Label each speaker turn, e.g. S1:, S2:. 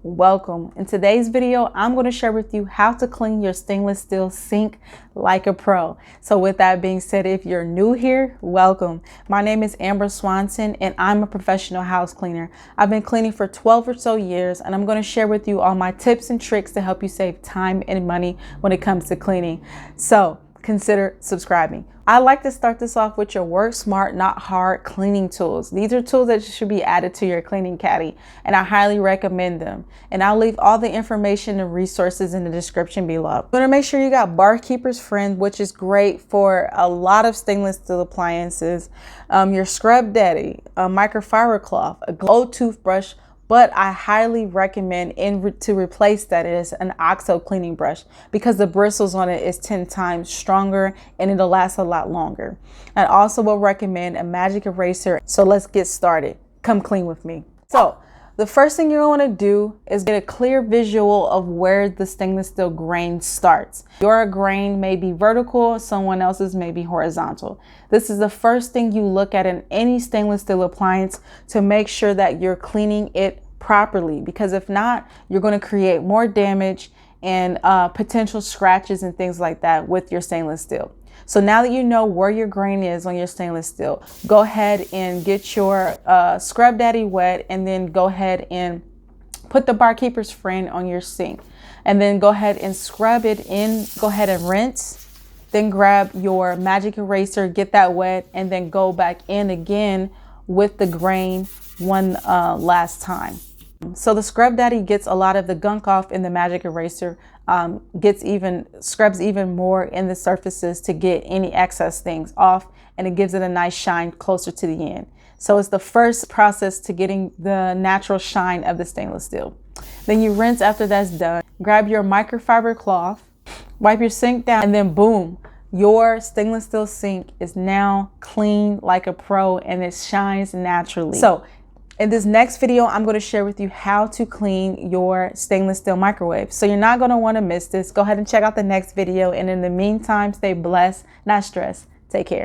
S1: welcome. In today's video, I'm going to share with you how to clean your stainless steel sink like a pro. So with that being said, if you're new here, welcome. My name is Amber Swanson and I'm a professional house cleaner. I've been cleaning for 12 or so years and I'm going to share with you all my tips and tricks to help you save time and money when it comes to cleaning. So consider subscribing. I like to start this off with your work smart, not hard cleaning tools. These are tools that should be added to your cleaning caddy, and I highly recommend them. And I'll leave all the information and resources in the description below. I'm going to make sure you got Barkeeper's Friend, which is great for a lot of stainless steel appliances. Your Scrub Daddy, a Microfiber Cloth, a Glow toothbrush. But I highly recommend to replace that is an Oxo cleaning brush because the bristles on it is 10 times stronger and it'll last a lot longer. I also will recommend a magic eraser. So let's get started. Come clean with me. So the first thing you're going to do is get a clear visual of where the stainless steel grain starts. Your grain may be vertical, someone else's may be horizontal. This is the first thing you look at in any stainless steel appliance to make sure that you're cleaning it properly, because if not, you're going to create more damage and potential scratches and things like that with your stainless steel. So now that you know where your grain is on your stainless steel, go ahead and get your Scrub Daddy wet and then go ahead and put the Barkeeper's Friend on your sink. And then go ahead and scrub it in, go ahead and rinse. Then grab your magic eraser, get that wet, and then go back in again with the grain one last time. So the Scrub Daddy gets a lot of the gunk off in the magic eraser, scrubs even more in the surfaces to get any excess things off, and it gives it a nice shine closer to the end. So it's the first process to getting the natural shine of the stainless steel. Then you rinse after that's done. Grab your microfiber cloth, wipe your sink down, and then boom, your stainless steel sink is now clean like a pro and it shines naturally. So in this next video, I'm going to share with you how to clean your stainless steel microwave. So you're not going to want to miss this. Go ahead and check out the next video. And in the meantime, stay blessed, not stressed. Take care.